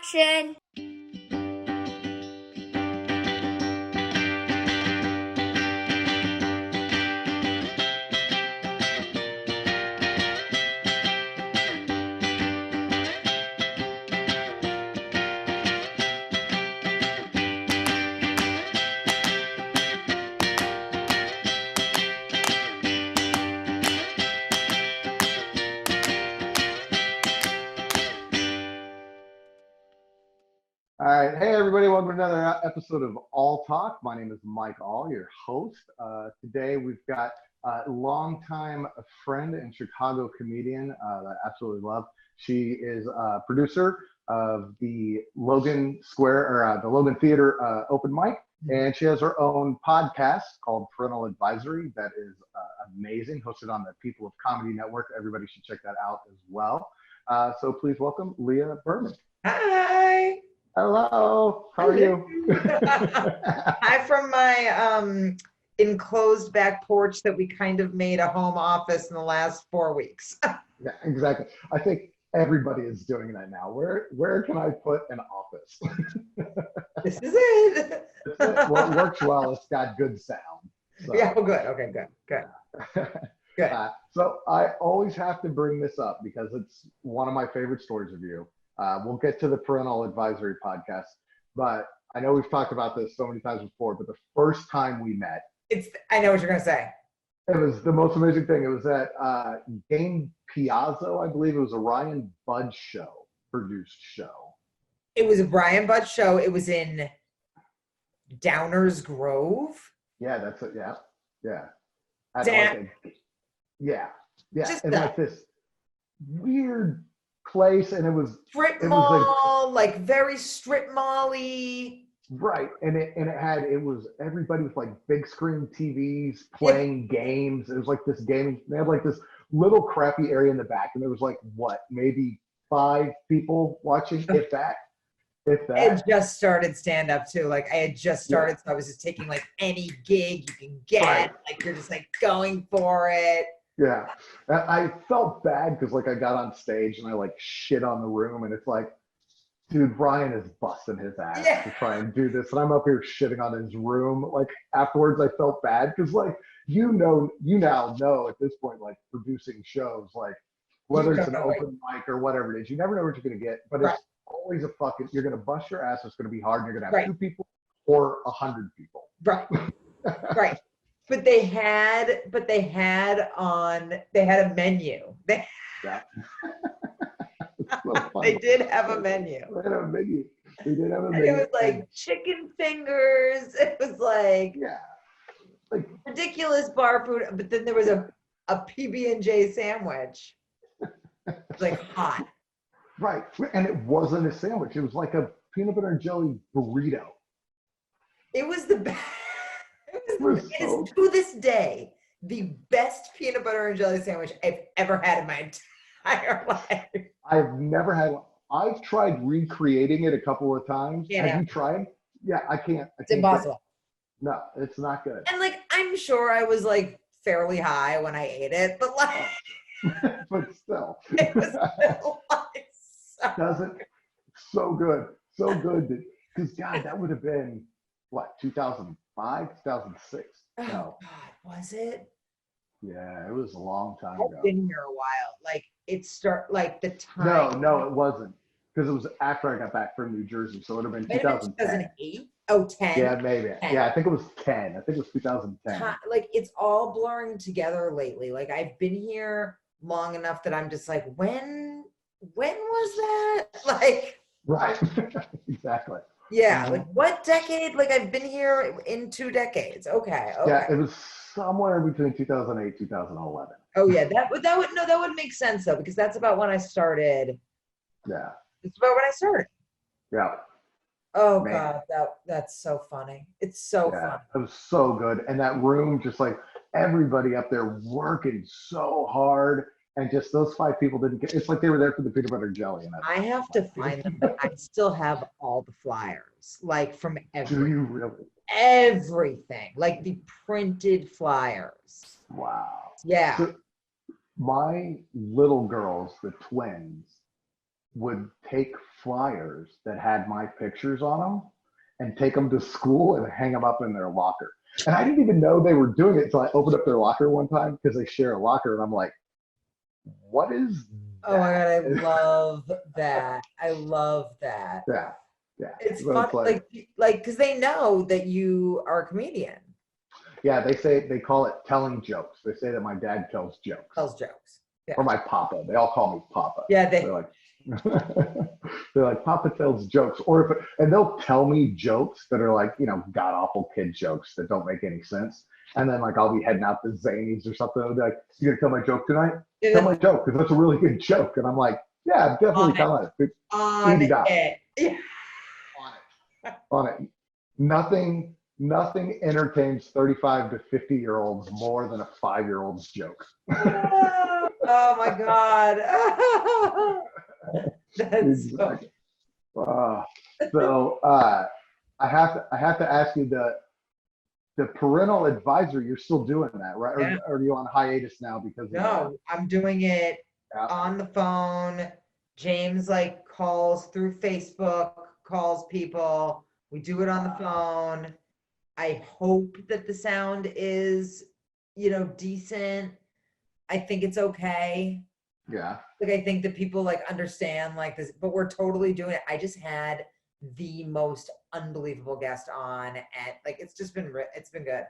Action! All right. Hey, everybody. Welcome to another episode of All Talk. My name is Mike All, your host. Today, we've got a longtime friend and Chicago comedian that I absolutely love. She is a producer of the Logan Square or the Logan Theater open mic, and she has her own podcast called Parental Advisory that is amazing, hosted on the People of Comedy Network. Everybody should check that out as well. So please welcome Lia Berman. Hi. Hello, how are you? Hi from my enclosed back porch that we kind of made a home office in the last 4 weeks. Yeah, exactly. I think everybody is doing that now. Where can I put an office? This is it. Well, it works well. It's got good sound. So. Yeah, well, good. Okay, good. Good. So I always have to bring this up because it's one of my favorite stories of you. We'll get to the Parental Advisory Podcast, but I know we've talked about this so many times before, but the first time we met. I know what you're going to say. It was the most amazing thing. It was at Game Piazza, I believe. It was a Ryan Budge produced show. It was a Brian Budge show. It was in Downers Grove. Yeah, that's it. Yeah. Yeah. Just and like this weird place, and it was strip mall, like very strip mall-y. Right, and it was everybody with like big screen TVs playing games. It was like this game. They had like this little crappy area in the back, and there was like maybe 5 people watching, if that. I had just started stand up too. Like I had just started, so I was just taking like any gig you can get. Right. Like you're just like going for it. Yeah, I felt bad because like I got on stage and I like shit on the room, and it's like, dude, Brian is busting his ass to try and do this, and I'm up here shitting on his room. Like afterwards, I felt bad because like you now know at this point, like producing shows, like whether it's an open mic or whatever it is, you never know what you're gonna get, but it's always you're gonna bust your ass. It's gonna be hard. And you're gonna have 2 people or 100 people. Right. Right. But they had a menu. They did have a menu. They had a menu. They did have a menu. And it was like chicken fingers. It was like ridiculous bar food. But then there was a PB&J sandwich. It was like hot. Right. And it wasn't a sandwich. It was like a peanut butter and jelly burrito. It was the best. It is to this day the best peanut butter and jelly sandwich I've ever had in my entire life. I've never had one. I've tried recreating it a couple of times. Have you tried? Yeah, I can't. It's impossible. No, it's not good. And like, I'm sure I was like fairly high when I ate it, but like, but still, it was still like so good, because God, that would have been what, 2005, 2006? Oh no. God, was it? Yeah, it was a long time ago. I've been here a while. Like the time. No, it wasn't, because it was after I got back from New Jersey, so it would have been 2010. 2008? Oh, 10? Yeah, maybe. 10. Yeah, I think it was 10. I think it was 2010. Like it's all blurring together lately. Like I've been here long enough that I'm just like, when was that? Like, right. Exactly. Yeah, like what decade? Like I've been here in 2 decades. Okay. Yeah, it was somewhere between 2008, 2011. Oh yeah, that would make sense though, because that's about when I started. Yeah. It's about when I started. Yeah. Oh man. God, that's so funny. It's so fun. It was so good, and that room, just like everybody up there working so hard. And just those 5 people didn't get. It's like they were there for the peanut butter and jelly. And I have to find them, but I still have all the flyers, like from Do you really? Everything, like the printed flyers. Wow. Yeah. So my little girls, the twins, would take flyers that had my pictures on them and take them to school and hang them up in their locker. And I didn't even know they were doing it until I opened up their locker one time because they share a locker, and I'm like, what is that? Oh my God, I love that. I love that. Yeah. Yeah. It's So fun, like, because they know that you are a comedian. Yeah, they call it telling jokes. They say that my dad tells jokes. Tells jokes. Yeah. Or my papa. They all call me papa. Yeah, they're like they're like, Papa tells jokes. And they'll tell me jokes that are like, god awful kid jokes that don't make any sense. And then like I'll be heading out to Zany's or something. They'll be like, you gonna tell my joke tonight? Yeah. Tell my joke, because that's a really good joke. And I'm like, yeah, I'm definitely telling it. On it. Yeah. On it. Nothing entertains 35 to 50-year-olds more than a 5-year-old's joke. Oh my God. That's exactly. So I have to ask you, the parental advisory, you're still doing that, right? Yeah. Or are you on hiatus now because of No, I'm doing it on the phone. James like calls through Facebook, calls people. We do it on the phone. I hope that the sound is, decent. I think it's okay. Yeah. Like, I think that people like understand like this, but we're totally doing it. I just had the most unbelievable guest on, and like, it's been good.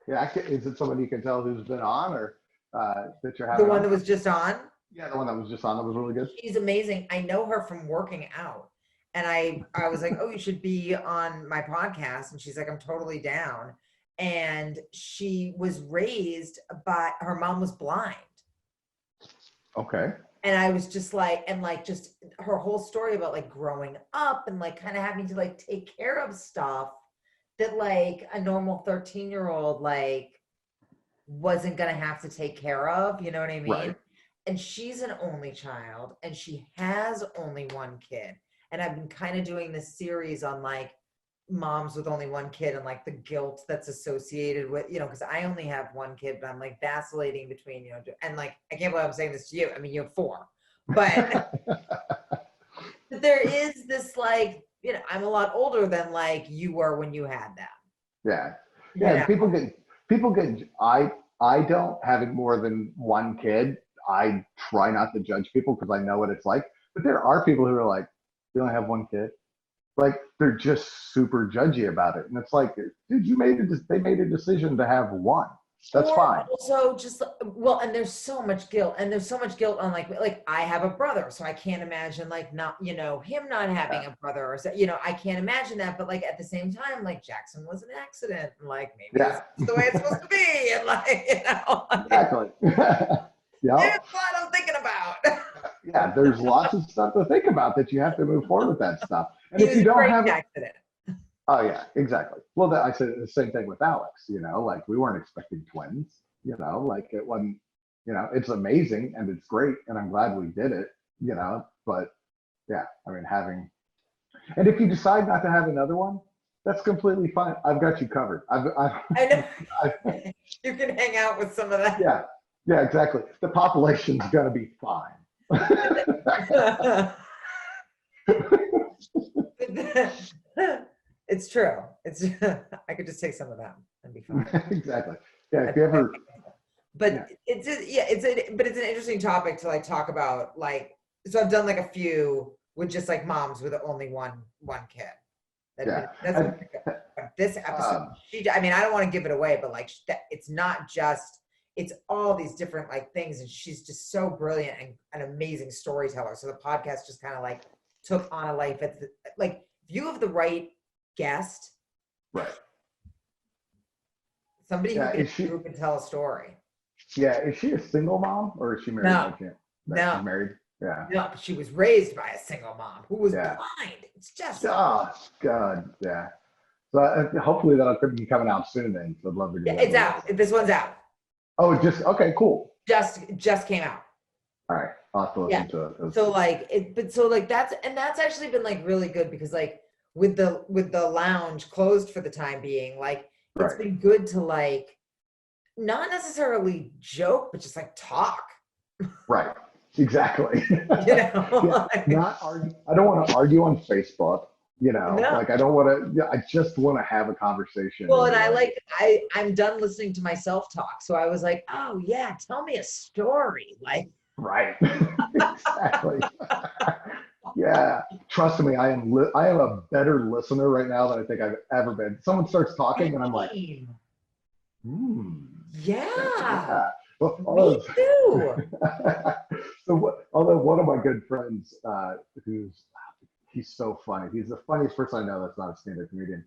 Yeah. Is it somebody you can tell who's been on, or that you're having? The one that was just on? Yeah, the one that was just on. That was really good. She's amazing. I know her from working out. And I was like, oh, you should be on my podcast. And she's like, I'm totally down. And she was raised by, her mom was blind. Okay. And I was just like, just her whole story about like growing up and like kind of having to like take care of stuff that like a normal 13-year-old like wasn't going to have to take care of. You know what I mean? Right. And she's an only child and she has only one kid. And I've been kind of doing this series on like moms with only one kid and like the guilt that's associated with, because I only have one kid, but I'm like vacillating between, and like, I can't believe I'm saying this to you. I mean, you have 4, but there is this like, I'm a lot older than like you were when you had them. Yeah. Yeah. People get, I don't, having more than one kid, I try not to judge people because I know what it's like. But there are people who are like, you only have one kid. Like, they're just super judgy about it. And it's like, dude, they made a decision to have one. That's fine. Also, just, and there's so much guilt. And there's so much guilt on like I have a brother, so I can't imagine like not, him not having a brother, or I can't imagine that. But like at the same time, like Jackson was an accident, and like maybe that's the way it's supposed to be. And like, Exactly. Yeah. That's what I'm thinking about. Yeah, there's lots of stuff to think about that you have to move forward with that stuff. And if you don't have accident. Oh yeah, exactly. Well, I said the same thing with Alex. Like we weren't expecting twins. Like it wasn't. It's amazing and it's great, and I'm glad we did it. But yeah, I mean and if you decide not to have another one, that's completely fine. I've got you covered. I know. You can hang out with some of that. Yeah, exactly. The population's gonna be fine. It's true. I could just take some of them and be fine. Exactly. Yeah. If you ever. But it's an interesting topic to like talk about. Like, so I've done like a few with just like moms with only one kid. This episode, I don't want to give it away, but like it's not just. It's all these different like things, and she's just so brilliant and an amazing storyteller. So the podcast just kind of like took on a life. Like if you have the right guest, right? Somebody who can tell a story. Yeah, is she a single mom or is she married? No, she's married. Yeah. No, she was raised by a single mom who was blind. It's just. Oh God, yeah. So hopefully that'll be coming out soon. Then, so I'd love to get. Yeah, it's out. This one's out. Oh, okay, cool. Just came out. All right, I'll have to listen to it. So that's actually been like really good because like with the lounge closed for the time being, like it's been good to like not necessarily joke, but just like talk. Right. Exactly. You know, Yeah, not argue. I don't want to argue on Facebook. no. Like I don't want to. Yeah, I just want to have a conversation Well, and and be like, I'm done listening to myself talk. So I was like, oh yeah, tell me a story. Like, right, exactly. Yeah, trust me, I am a better listener right now than I think I've ever been. Someone starts talking, and I'm like, same. hmm, Yeah, yeah. Well, me too. so although one of my good friends, he's so funny. He's the funniest person I know that's not a stand-up comedian.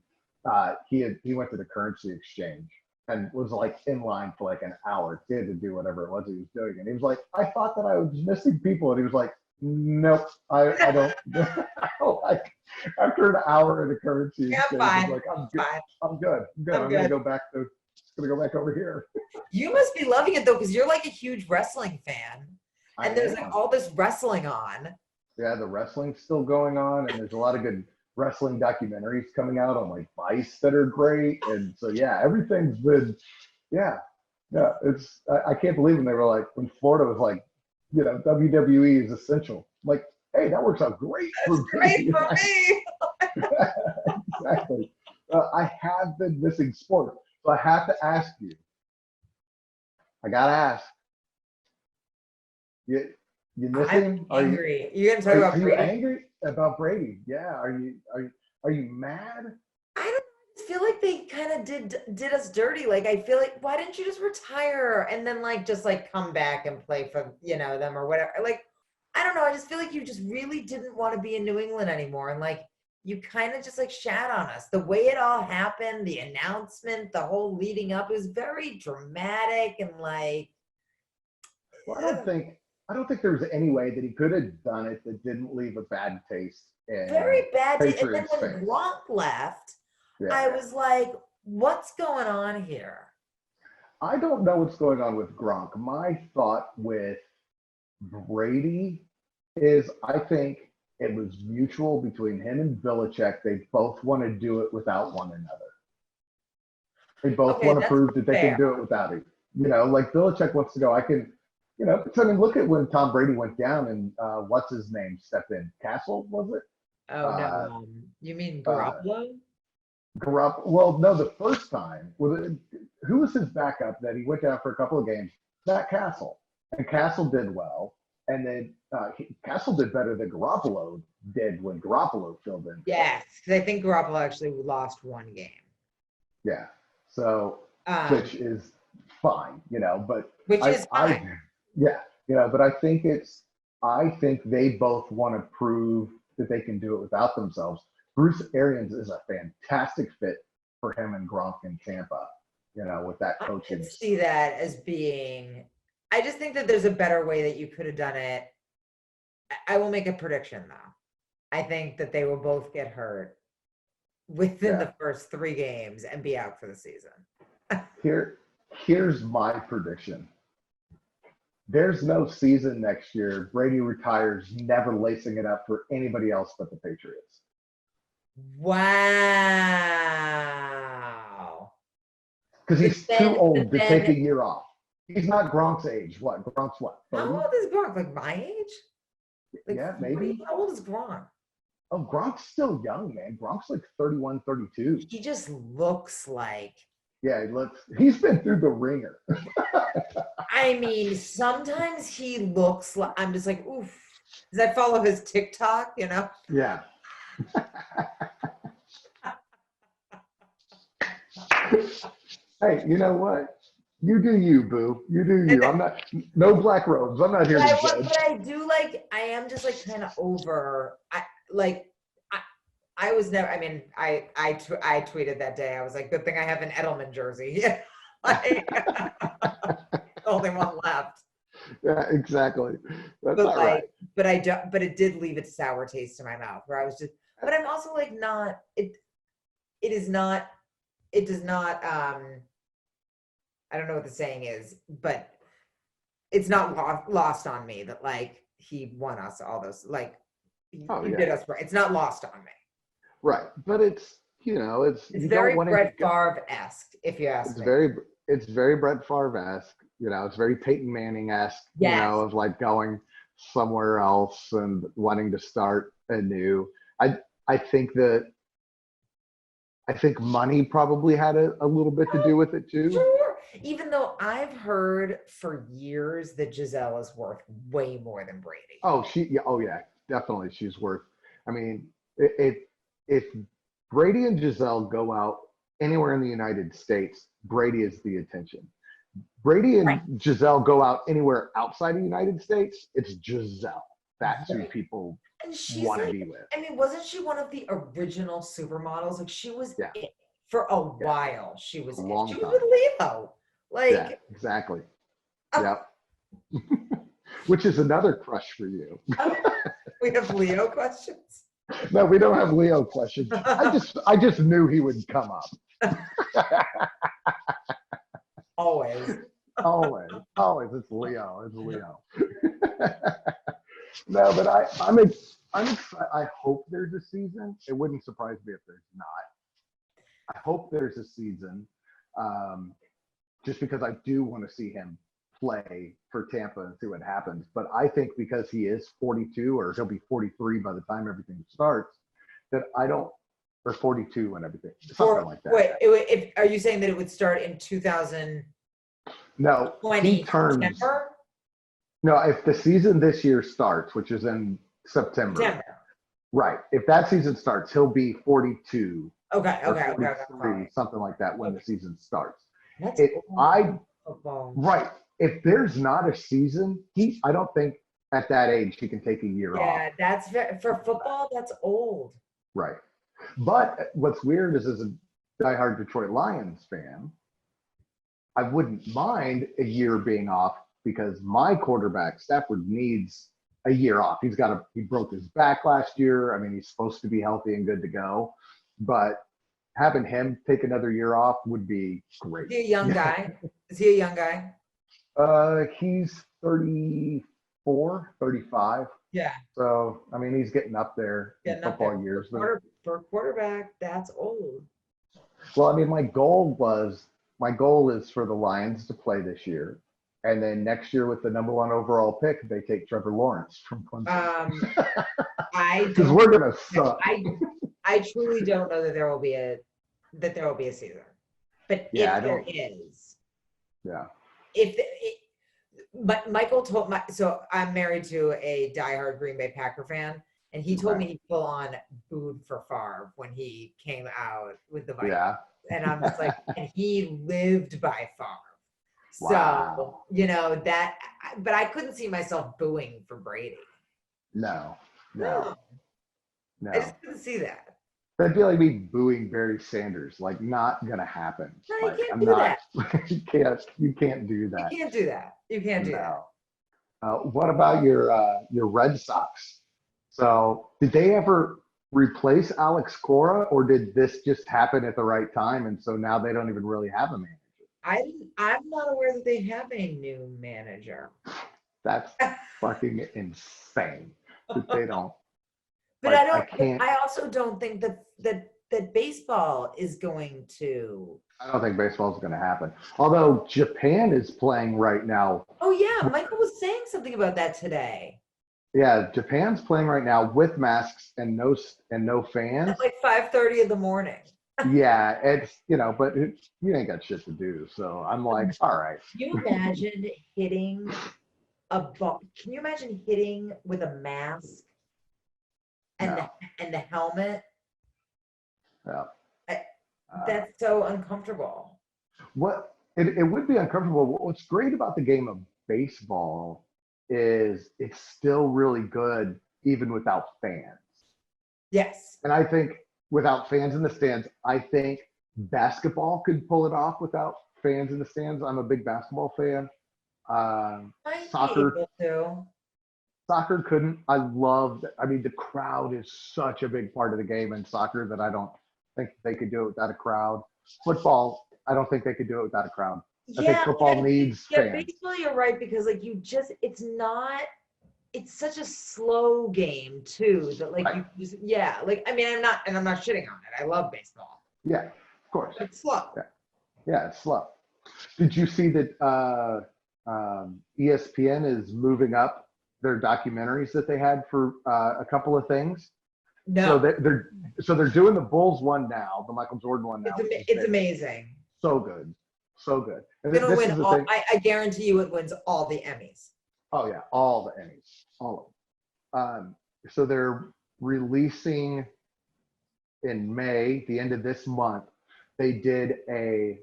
He went to the currency exchange and was like in line for like an hour. He had to do whatever it was he was doing, and he was like, "I thought that I was missing people," and he was like, "Nope, I don't." Like after an hour in the currency Yeah, exchange, he's fine. like, "I'm good. Fine. I'm good. I'm good. I'm I'm gonna good. go back to. Gonna go back over here." You must be loving it though, because you're like a huge wrestling fan, I and there's like am. all this wrestling on. Yeah, the wrestling's still going on, and there's a lot of good wrestling documentaries coming out on like Vice that are great. And so yeah, everything's been yeah. Yeah, I can't believe when they were like when Florida was like, WWE is essential. I'm like, hey, that works out great That's for great me. for me. Exactly. I have been missing sports, so I have to ask you. I gotta ask. You I'm missing? angry. You're gonna talk Are about you Brady? angry about Brady? Yeah. Are you mad? I don't feel like they kind of did us dirty. Like I feel like why didn't you just retire and then like just like come back and play for them or whatever? Like I don't know. I just feel like you just really didn't want to be in New England anymore, and like you kind of just like shat on us. The way it all happened, the announcement, the whole leading up, it was very dramatic and like Well, I don't think there was any way that he could have done it that didn't leave a bad taste in very bad. And then Patriots when fans. Gronk left, Yeah. I was like, what's going on here? I don't know what's going on with Gronk. My thought with Brady is I think it was mutual between him and Belichick. They both want to do it without one another. They both Okay, want to that's prove that they fair. can do it without it. Like Belichick wants to go, I can, I mean, look at when Tom Brady went down and what's his name stepped in. Castle, was it? Oh Uh, no, you mean uh, Garoppolo? Well, no, the first time, who was his backup that he went down for a couple of games? Matt Castle. And Castle did well. And then Castle did better than Garoppolo did when Garoppolo filled in. Yes, because I think Garoppolo actually lost one game. Yeah. So, which is fine, but which is fine. but I think they both want to prove that they can do it without themselves. Bruce Arians is a fantastic fit for him and Gronk in Tampa, with that coaching. I could see that as being, I just think that there's a better way that you could have done it. I will make a prediction though. I think that they will both get hurt within the first 3 games and be out for the season. Here's my prediction. There's no season next year. Brady retires, never lacing it up for anybody else but the Patriots. Wow. Because he's too old to take a year off. He's not Gronk's age. What? Gronk's what? 30? How old is Gronk? Like my age? Like yeah, maybe. How old is Gronk? Oh, Gronk's still young, man. Gronk's like 31, 32. He just looks like. Yeah, he's been through the ringer. I mean, sometimes he looks like, I'm just like, oof. Because I follow his TikTok, Yeah. Hey, you know what? You do you, boo. You do you. I'm not, no black robes. I'm not here to judge. But I do I am just like kind of over, I was never, I mean, I tweeted that day. I was like, good thing I have an Edelman jersey. Only one left. Yeah, exactly. That's not right. But it did leave a sour taste in my mouth where I was just, but I'm also like it does not, I don't know what the saying is, but it's not lost on me that like he won us all those, like he did us right. It's not lost on me. Right. But it's very Brett Favre-esque, if you ask me. It's very Brett Favre-esque. It's very Peyton Manning-esque, yes. Of like going somewhere else and wanting to start anew. I think that I think money probably had a little bit to do with it too. Sure. Even though I've heard for years that Giselle is worth way more than Brady. Oh yeah, definitely she's worth. I mean, if Brady and Giselle go out anywhere in the United States, Brady is the attention. Brady and Right. Giselle go out anywhere outside the United States, it's Giselle. That's who people And she's want to like, be with. I mean, wasn't she one of the original supermodels? Like she was Yeah. it for a while. She was A it. long She time. was with Leo. Like Yeah, exactly. Oh. Yep. Which is another crush for you. We have Leo questions. No, we don't have Leo questions. I just knew he would come up. Always. Always. It's Leo. It's Leo. No, but I'm excited. I hope there's a season. It wouldn't surprise me if there's not. I hope there's a season, just because I do want to see him play for Tampa and see what happens. But I think because he is 42, or he'll be 43 by the time everything starts, that I don't, or 42 and everything, something like that. Wait, are you saying that it would start in 2020? No, he turns. September? No, if the season this year starts, which is in September. Right. If that season starts, he'll be 42. Okay. 43, something like that when the season starts. That's football. Right. If there's not a season, I don't think at that age he can take a year off. Yeah, that's for football. That's old. Right. But what's weird is, as a diehard Detroit Lions fan, I wouldn't mind a year being off because my quarterback Stafford needs a year off. He broke his back last year. I mean, he's supposed to be healthy and good to go, but having him take another year off would be great. Is he a young guy? Is he a young guy? He's 34, 35. Yeah. So, I mean, he's getting up there in football years. For a quarterback, that's old. Well, I mean, my goal is for the Lions to play this year. And then next year with the number 1 overall pick, they take Trevor Lawrence from Clemson. Because we're going to suck. I truly don't know that there will be a season. But if there is. Yeah. But Michael told so I'm married to a diehard Green Bay Packer fan, and he told me he full on booed for Favre when he came out with the Vikings. Yeah. And I'm just like, and he lived by Favre. Wow. So, but I couldn't see myself booing for Brady. No. I just couldn't see that. That'd be like me booing Barry Sanders. Like, not gonna happen. No, you can't do that. You can't do that. You can't do that. You can't do that. What about your Red Sox? So, did they ever replace Alex Cora, or did this just happen at the right time, and so now they don't even really have a manager? I'm not aware that they have a new manager. That's fucking insane that they don't. But I also don't think that baseball is going to. I don't think baseball is going to happen. Although Japan is playing right now. Oh yeah, Michael was saying something about that today. Yeah, Japan's playing right now with masks and no fans. At like 5:30 in the morning. Yeah, it's but you ain't got shit to do. So I'm like, all right. Can you imagine hitting a ball? Can you imagine hitting with a mask and the helmet? Yeah. That's so uncomfortable. It would be uncomfortable. What's great about the game of baseball is it's still really good even without fans. Yes. And I think without fans in the stands, I think basketball could pull it off without fans in the stands. I'm a big basketball fan. Soccer couldn't. The crowd is such a big part of the game in soccer that I don't think they could do it without a crowd. Football, I don't think they could do it without a crowd. I think football needs fans. Baseball, you're right, because it's such a slow game too that I'm not shitting on it. I love baseball. Yeah, of course. It's slow. Yeah, it's slow. Did you see that ESPN is moving up their documentaries that they had for a couple of things? No, So they're doing the Bulls one now, the Michael Jordan one now. it's amazing. So good, so good. And It's gonna this win is the all. thing. I guarantee you, it wins all the Emmys. Oh yeah, all the Emmys, all of them. So they're releasing in May, the end of this month. They did a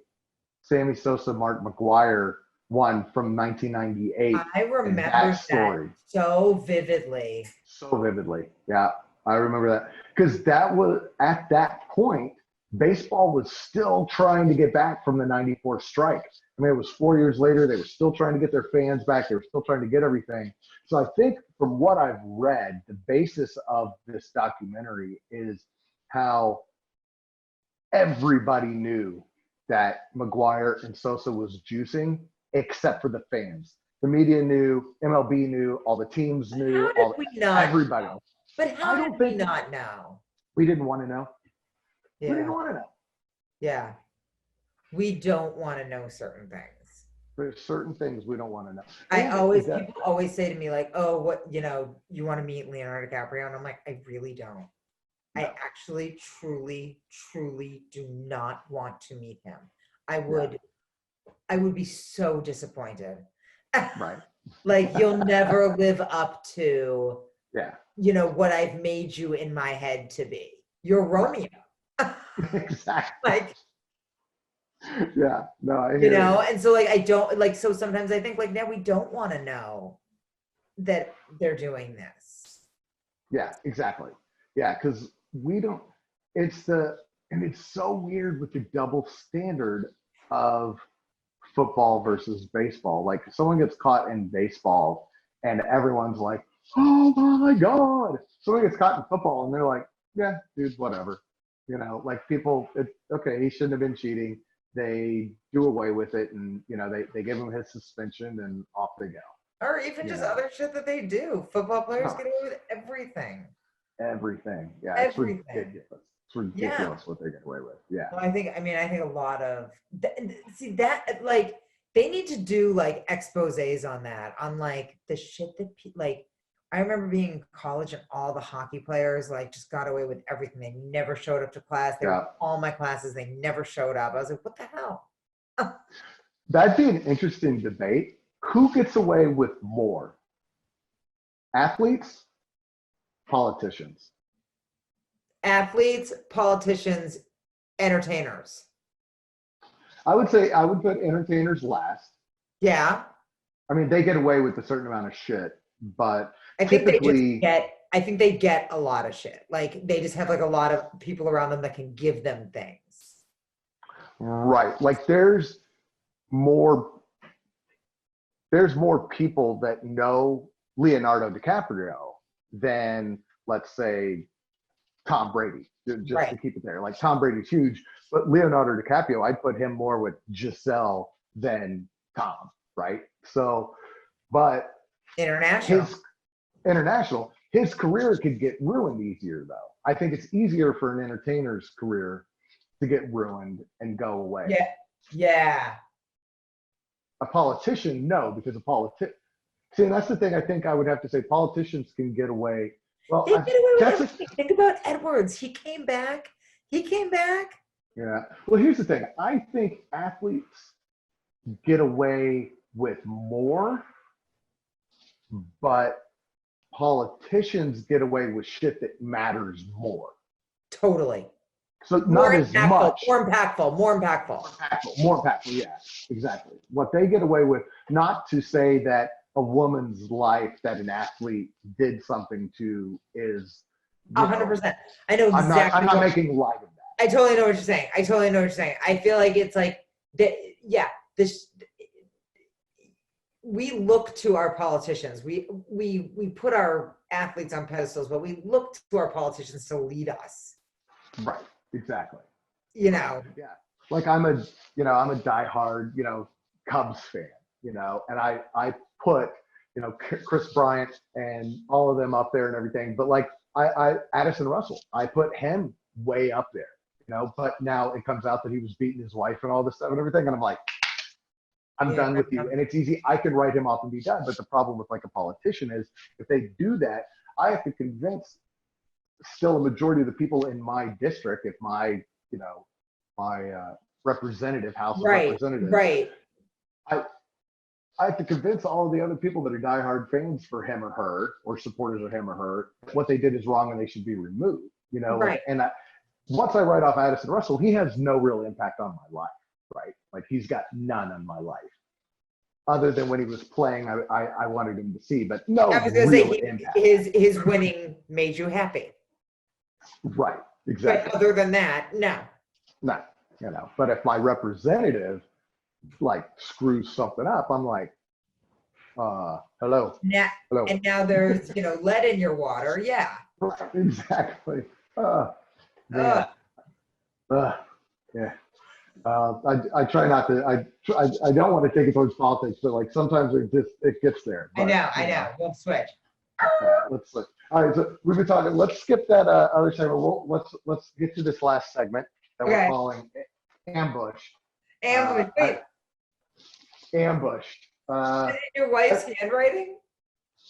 Sammy Sosa, Mark McGuire one from 1998. I remember that story so vividly. So vividly, yeah, I remember that because that was at that point. Baseball was still trying to get back from the '94 strike. I mean, it was 4 years later. They were still trying to get their fans back. They were still trying to get everything. So I think from what I've read, the basis of this documentary is how everybody knew that McGuire and Sosa was juicing, except for the fans. The media knew, MLB knew, all the teams knew, everybody else. But how did we not know? We didn't want to know. Yeah. We didn't want to know. Yeah. We don't want to know certain things. There's certain things we don't want to know. People always say to me like, oh, what, you want to meet Leonardo DiCaprio? And I'm like, I really don't. No. I actually, truly, truly do not want to meet him. I would be so disappointed. Right. Like, you'll never live up to, yeah, what I've made you in my head to be. You're Romeo. Exactly. Like, yeah, no, I hear you. And so like I don't like, so sometimes I think like, now we don't want to know that they're doing this. Yeah, exactly. Yeah, because we don't, and it's so weird with the double standard of football versus baseball. Like someone gets caught in baseball and everyone's like, oh my God. Someone gets caught in football and they're like, yeah, dude, whatever. Like people, okay, he shouldn't have been cheating. They do away with it and, they give him his suspension and off they go. Or even just other shit that they do. Football players get away with everything. Everything. Yeah, everything. It's ridiculous. It's ridiculous what they get away with. Yeah. Well, I think a lot of, like, they need to do like exposés on that, on like the shit that like, I remember being in college and all the hockey players like just got away with everything. They never showed up to class. They were all my classes. They never showed up. I was like, what the hell? That'd be an interesting debate. Who gets away with more? Athletes, politicians? Athletes, politicians, entertainers. I would put entertainers last. Yeah. I mean, they get away with a certain amount of shit, but I think they get a lot of shit. Like they just have like a lot of people around them that can give them things. Right. Like there's more people that know Leonardo DiCaprio than, let's say, Tom Brady, just to keep it there. Like Tom Brady's huge, but Leonardo DiCaprio, I'd put him more with Giselle than Tom, right? So, but international, his career could get ruined easier though. I think it's easier for an entertainer's career to get ruined and go away. Yeah. Yeah. A politician, no, because see, and that's the thing I think I would have to say, politicians can get away. Well, they get away with everything. Think about Edwards. He came back. Yeah. Well, here's the thing. I think athletes get away with more, but politicians get away with shit that matters more. Totally. So not as much. More impactful. Yeah, exactly. What they get away with, not to say that a woman's life that an athlete did something to is 100%. I know exactly. I'm not making light of that. I totally know what you're saying. I feel like it's like that. Yeah, we look to our politicians. We put our athletes on pedestals, but we look to our politicians to lead us. Right. Exactly. Yeah. Like I'm a diehard, Cubs fan, and I put, Chris Bryant and all of them up there and everything. But like I Addison Russell, I put him way up there, but now it comes out that he was beating his wife and all this stuff and everything. And I'm like, I'm done with you. Yeah. And it's easy. I can write him off and be done. But the problem with like a politician is if they do that, I have to convince still a majority of the people in my district, if my, my representative, House of Right, Representatives, right. I, I have to convince all of the other people that are diehard fans for him or her, or supporters of him or her, what they did is wrong and they should be removed. Right. Once I write off Addison Russell, he has no real impact on my life, right? Like he's got none on my life, other than when he was playing. I wanted him to see, but no I was gonna real say impact. his winning made you happy. Right, exactly. But other than that, no. No, But if my representative like screws something up, I'm like, hello. Now, Hello. and now there's lead in your water. Yeah. Right, exactly. Yeah. I try not to. I don't want to take it towards politics, but like sometimes it gets there. But, I know. We'll switch. Let's switch. All right, so we've been talking. Let's skip that other segment. Let's get to this last segment that we're calling ambush. Ambush. Wait. Ambushed. Is it your wife's handwriting?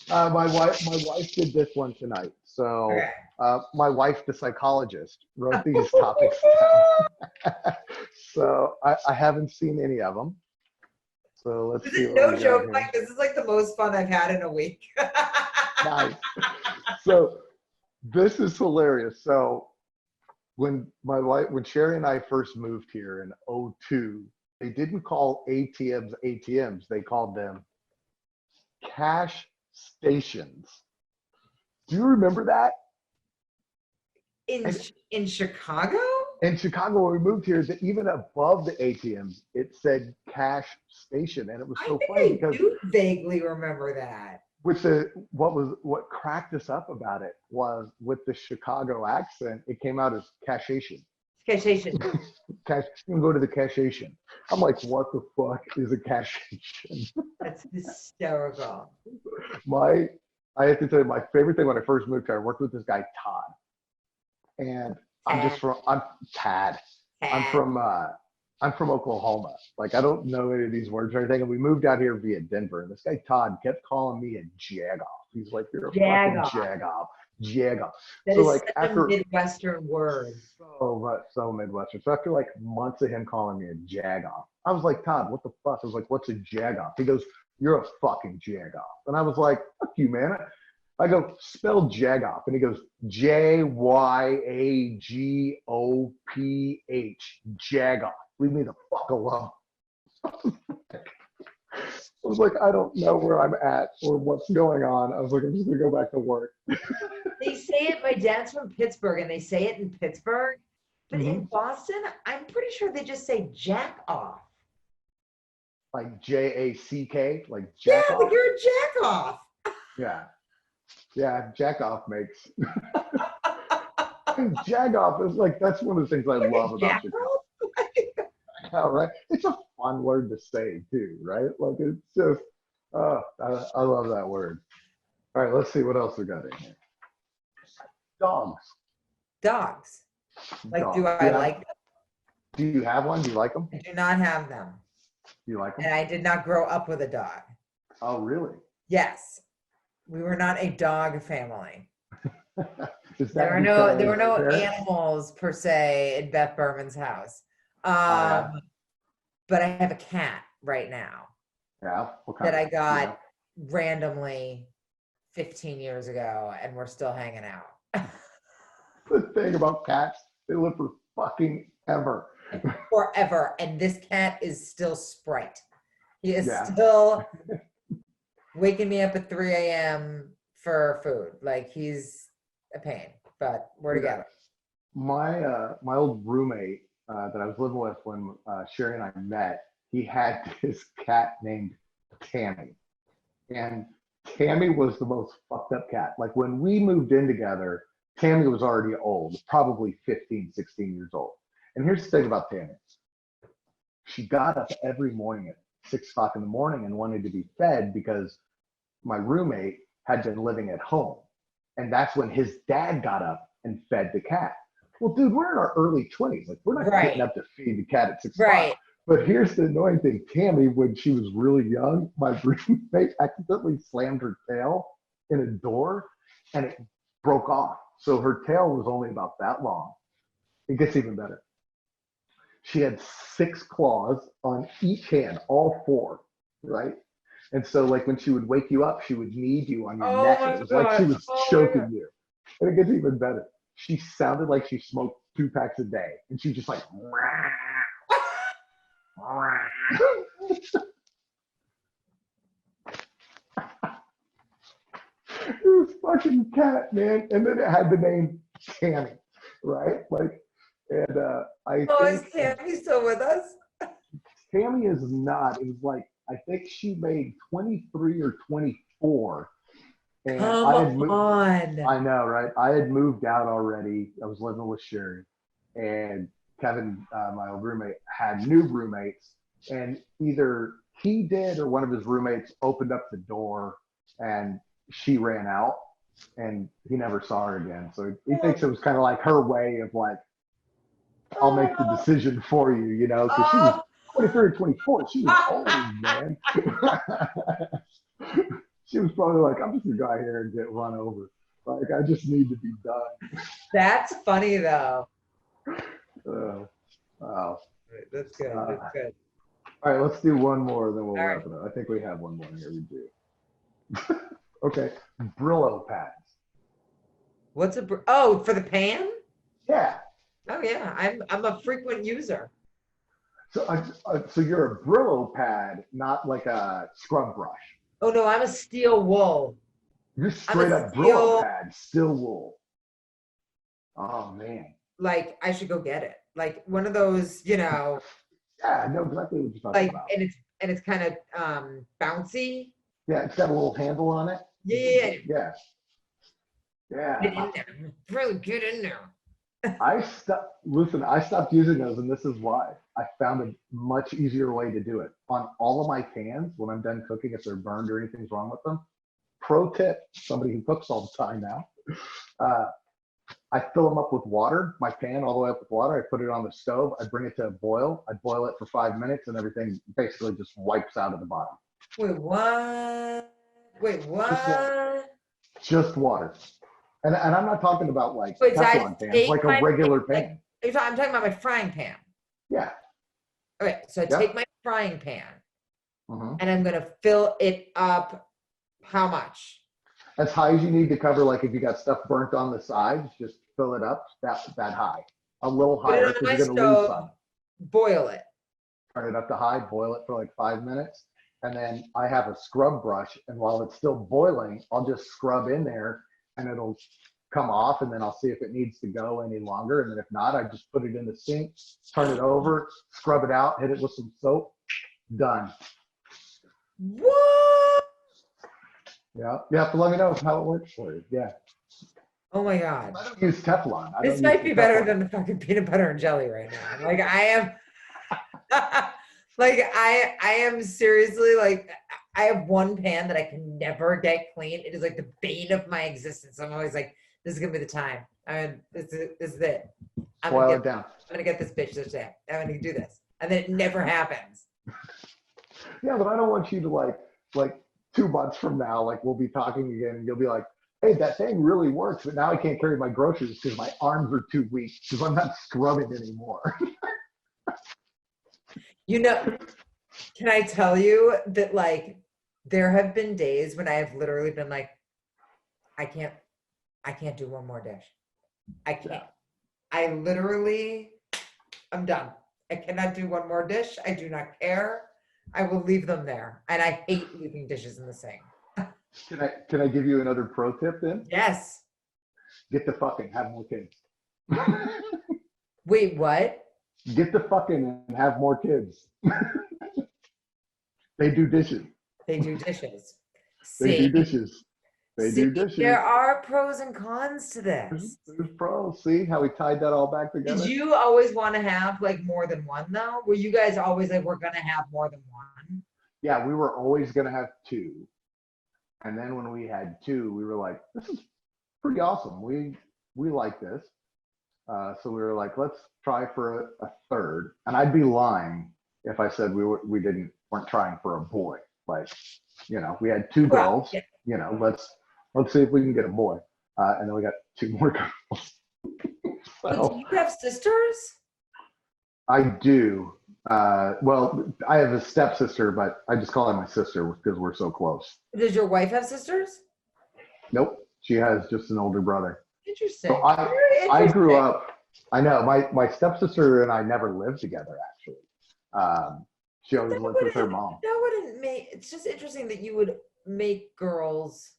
My wife did this one tonight. So my wife, the psychologist, wrote these topics down. So I haven't seen any of them. So let's see. No joke, Mike. This is like the most fun I've had in a week. Nice. So this is hilarious. So when Sherry and I first moved here in 2002, they didn't call ATMs. They called them cash stations. Do you remember that? In Chicago? In Chicago, when we moved here, even above the ATMs, it said cash station, and it was so funny because I do vaguely remember that. With what cracked us up about it was with the Chicago accent, it came out as cashation. Cashation. You can go to the cashation. I'm like, what the fuck is a cashation? That's hysterical. I have to tell you, my favorite thing when I first moved here, I worked with this guy, Todd. And I'm Tad. I'm from Oklahoma. Like, I don't know any of these words or anything. And we moved out here via Denver. And this guy, Todd, kept calling me a jagoff. He's like, you're a fucking jagoff. Jagoff. That is like such a Midwestern word. So Midwestern. So after like months of him calling me a jagoff, I was like, Todd, what the fuck? I was like, what's a jagoff? He goes, you're a fucking jagoff. And I was like, fuck you, man. I go, spell jagoff. And he goes, Jyagoph. Jagoff. Leave me the fuck alone. I was like, I don't know where I'm at or what's going on. I was like, I'm just going to go back to work. They say it, my dad's from Pittsburgh, and they say it in Pittsburgh. But in Boston, I'm pretty sure they just say jack off. Like Jack, like jack off? Like you're a jack off. Yeah, jack off makes. Jag off is like, that's one of the things I love about Chicago. Yeah, right? It's a fun word to say too, right? Like it's just, I love that word. All right, let's see what else we got in here. Dogs. Like, Dogs. do I like them? Do you have one? Do you like them? I do not have them. You like them? And I did not grow up with a dog. Oh, really? Yes. We were not a dog family. There were no animals per se in Beth Berman's house. But I have a cat right now. Yeah. That I got randomly 15 years ago, and we're still hanging out. The thing about cats, they live for fucking ever. Forever. And this cat is still Sprite. He is still waking me up at 3 a.m. for food. Like, he's a pain, but we're together. My old roommate that I was living with when Sherry and I met, he had this cat named Tammy. And Tammy was the most fucked up cat. Like, when we moved in together, Tammy was already old, probably 15, 16 years old. And here's the thing about Tammy. She got up every morning at 6 o'clock in the morning and wanted to be fed because my roommate had been living at home. And that's when his dad got up and fed the cat. Well, dude, we're in our early 20s. Like, we're not getting up to feed the cat at 6 o'clock. But here's the annoying thing. Tammy, when she was really young, my roommate accidentally slammed her tail in a door and it broke off. So her tail was only about that long. It gets even better. She had 6 claws on each hand, all 4, right? And so like when she would wake you up, she would knead you on your Oh neck. my It was like she God. was Oh my choking God. you. And it gets even better. She sounded like she smoked 2 packs a day. And she just like, it was fucking cat, man. And then it had the name Tammy, right? Like, and I Oh, is think Tammy still with us? Tammy is not. It was like, I think she made 23 or 24. And Come I had moved, on. I know, right? I had moved out already. I was living with Sherry. And Kevin, my old roommate, had new roommates. And either he did or one of his roommates opened up the door and she ran out and he never saw her again. So he thinks it was kind of like her way of like, I'll make the Oh, decision for you, you know, because she was oh. 23 or 24. She was old, man. She was probably like, I'm just gonna go out here and get run over. Like, I just need to be done. That's funny though. Wow. That's good. That's good. All right, let's do one more, then we'll All wrap right. it up. I think we have one more here. We do. Okay, Brillo pads. What's oh, for the pan? Yeah. Oh yeah, I'm a frequent user. So you're a Brillo pad, not like a scrub brush. Oh no, I'm a steel wool. You're I'm straight a up Brillo steel, pad, still wool. Oh man. like I should go get it. Like one of those, you know, Yeah, I know exactly what you're talking like about. and it's kind of bouncy. Yeah, it's got a little handle on it. Yeah, Yeah. get Yeah. in there. Really get in there. I stopped using those, and this is why. I found a much easier way to do it. On all of my pans, when I'm done cooking, if they're burned or anything's wrong with them, pro tip, somebody who cooks all the time now, uh, I fill them up with water, my pan all the way up with water. I put it on the stove. I bring it to a boil. I boil it for 5 minutes, and everything basically just wipes out of the bottom. Wait, what? Wait, Just water. what? Just water. And I'm not talking about like Wait, so I Teflon pans, take like a my regular like pan. I'm talking about my frying pan. Yeah. Okay, so I take Yep. my frying pan Mhm. and I'm gonna fill it up. How much? As high as you need to cover, like if you got stuff burnt on the sides, just fill it up that high. A little Put it higher on because my you're going to lose stove, some. boil it. Turn it up to high, boil it for like 5 minutes. And then I have a scrub brush. And while it's still boiling, I'll just scrub in there and it'll come off. And then I'll see if it needs to go any longer. And then if not, I just put it in the sink, turn it over, scrub it out, hit it with some soap. Done. What? Yeah. You have to let me know how it works for you. Yeah. Oh my God. I don't use Teflon. This might be better than the fucking peanut butter and jelly right now. Like I am like I am seriously like I have one pan that I can never get clean. It is like the bane of my existence. I'm always like, this is gonna be the time. I mean, this is it. Boil it down. I'm gonna get this bitch this day. I'm gonna do this. And then it never happens. Yeah, but I don't want you to like 2 months from now, like we'll be talking again and you'll be like, hey, that thing really works, but now I can't carry my groceries because my arms are too weak because I'm not scrubbing anymore. You know, can I tell you that like there have been days when I have literally been like, I can't do one more dish. I can't. I literally, I'm done. I cannot do one more dish. I do not care. I will leave them there. And I hate leaving dishes in the sink. Can I give you another pro tip then? Yes. Get the fucking, have more kids. Wait, what? Get the fucking and have more kids. They do dishes. They do dishes. They do See, dishes. They do dishes. there are pros and cons to this. There's pros. See how we tied that all back together? Did you always want to have like more than one though? Were you guys always like, we're gonna have more than one? Yeah, we were always gonna have 2. And then when we had 2, we were like, this is pretty awesome. We like this. So we were like, let's try for a third. And I'd be lying if I said weren't trying for a boy. Like, we had two Well, girls. yeah. Let's see if we can get a boy. And then we got two more girls. So, do you have sisters? I do. Well, I have a stepsister, but I just call her my sister because we're so close. Does your wife have sisters? Nope. She has just an older brother. Interesting. So I grew up, I know, my stepsister and I never lived together, actually. She always lived with her mom. That wouldn't make, it's just interesting that you would make girls,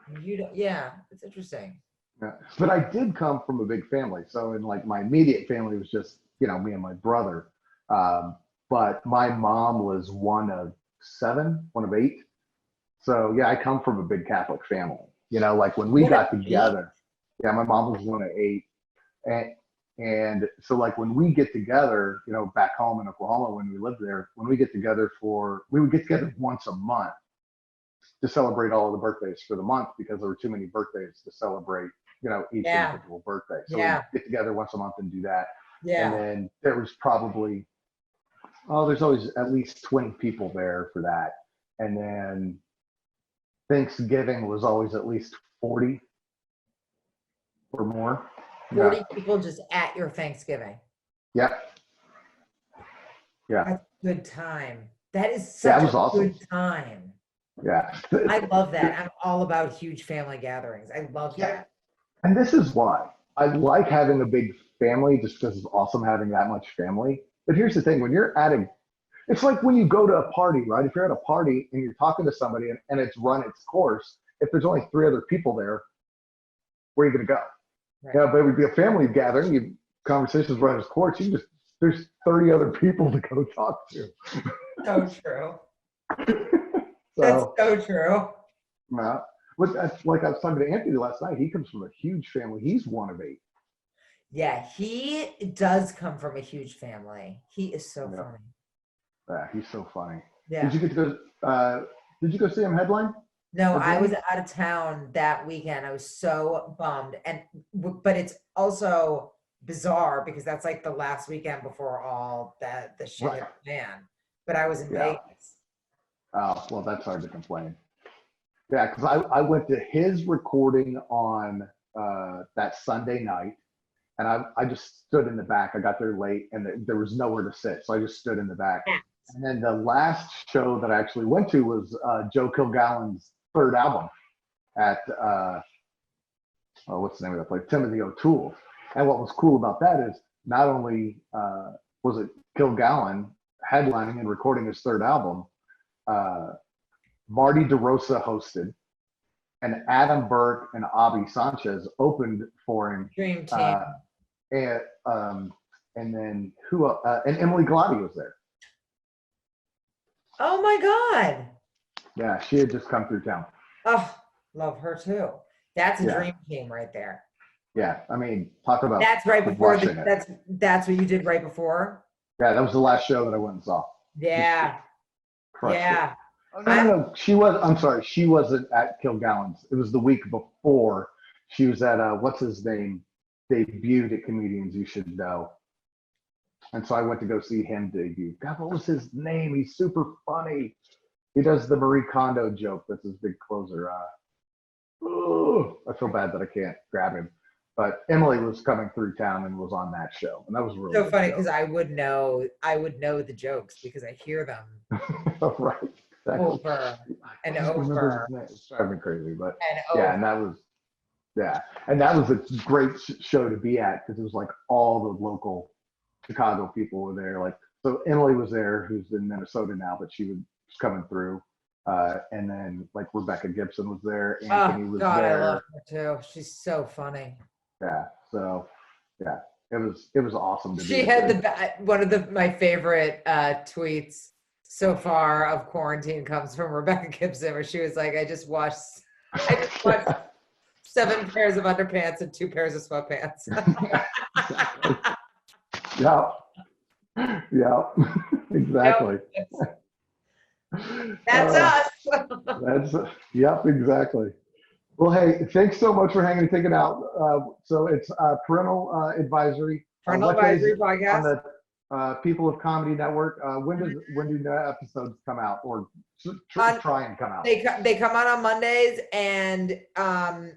it's interesting. Yeah. But I did come from a big family. So in like my immediate family was just, me and my brother. But my mom was one of 8. So yeah, I come from a big Catholic family. Like when we got together, my mom was one of 8. And so like when we get together, back home in Oklahoma, when we lived there, we would get together once a month to celebrate all of the birthdays for the month because there were too many birthdays to celebrate, each individual birthday. So we get together once a month and do that. Yeah. And then there was probably, there's always at least 20 people there for that. And then Thanksgiving was always at least 40 or more. 40 people just at your Thanksgiving. Yep. Yeah. That's a good time. That is such a awesome. good time. Yeah. I love that. I'm all about huge family gatherings. I love that. And this is why I like having a big family, just because it's awesome having that much family. But here's the thing, when you're it's like when you go to a party, right? If you're at a party and you're talking to somebody and it's run its course, if there's only 3 other people there, where are you going to go? Right. But it would be a family gathering, conversations run its course, there's 30 other people to go talk to. So true. That's so true. Like I was talking to Anthony last night, he comes from a huge family. He's one of 8. Yeah, he does come from a huge family. He is so funny. Yeah, he's so funny. Yeah. Did you go see him headline? No, I was out of town that weekend. I was so bummed. But it's also bizarre because that's like the last weekend before all the shit hit the fan. But I was in Vegas. Oh, well, that's hard to complain. Yeah, because I went to his recording on that Sunday night, and I just stood in the back. I got there late, and there was nowhere to sit, so I just stood in the back. Yeah. And then the last show that I actually went to was Joe Kilgallen's 3rd album at, what's the name of that place? Timothy O'Toole. And what was cool about that is not only was it Kilgallen headlining and recording his 3rd album, Marty DeRosa hosted, and Adam Burke and Avi Sanchez opened for him. Dream team. And then and Emily Galati was there. Oh my God. Yeah, she had just come through town. Oh, love her too. That's a dream team right there. Yeah, I mean, talk about. That's right before that's what you did right before. Yeah, that was the last show that I went and saw. Yeah. Yeah. No. I'm sorry. She wasn't at Kilgallen's. It was the week before. She was at what's his name? Debuted at Comedians You Should Know. And so I went to go see him debut. God, what was his name? He's super funny. He does the Marie Kondo joke. That's his big closer. I feel bad that I can't grab him. But Emily was coming through town and was on that show, and that was really so funny because I would know the jokes because I hear them. Right. Exactly. Over and over. It's driving me crazy, but and that was a great show to be at because it was like all the local Chicago people were there. Like, so Emily was there, who's in Minnesota now, but she was coming through. And then like Rebecca Gibson was there. Anthony was there. I love her too. She's so funny. Yeah. So it was awesome. She had one of my favorite tweets so far of quarantine comes from Rebecca Gibson, where she was like, I just watched 7 pairs of underpants and 2 pairs of sweatpants. Yeah, exactly. That's us. Yep, exactly. Well, hey, thanks so much for taking it out. So it's Parental Advisory. Parental Advisory Podcast. People of Comedy Network. When do the episodes come out, or try and come out? They come out on Mondays, and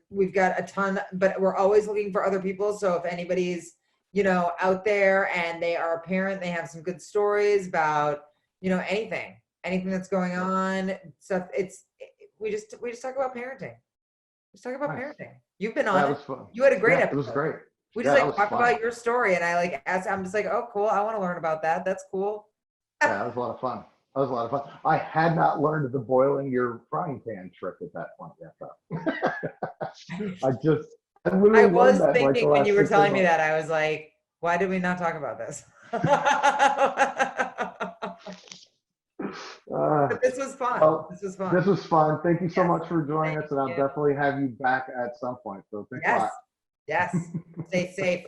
we've got a ton, but we're always looking for other people. So if anybody's out there and they are a parent, they have some good stories about anything that's going on. Stuff. We just talk about parenting. Just talk about parenting. You've been on. That was fun. You had a great episode. It was great. We just talk about your story, and I asked. I'm just like, oh, cool. I want to learn about that. That's cool. Yeah, that was a lot of fun. I had not learned the boiling your frying pan trick at that point yet, though. I was thinking when you were telling me that, I was like, why did we not talk about this? But this was fun. This was fun. Thank you so much for joining us, and I'll definitely have you back at some point. So thanks a lot. Yes. Stay safe.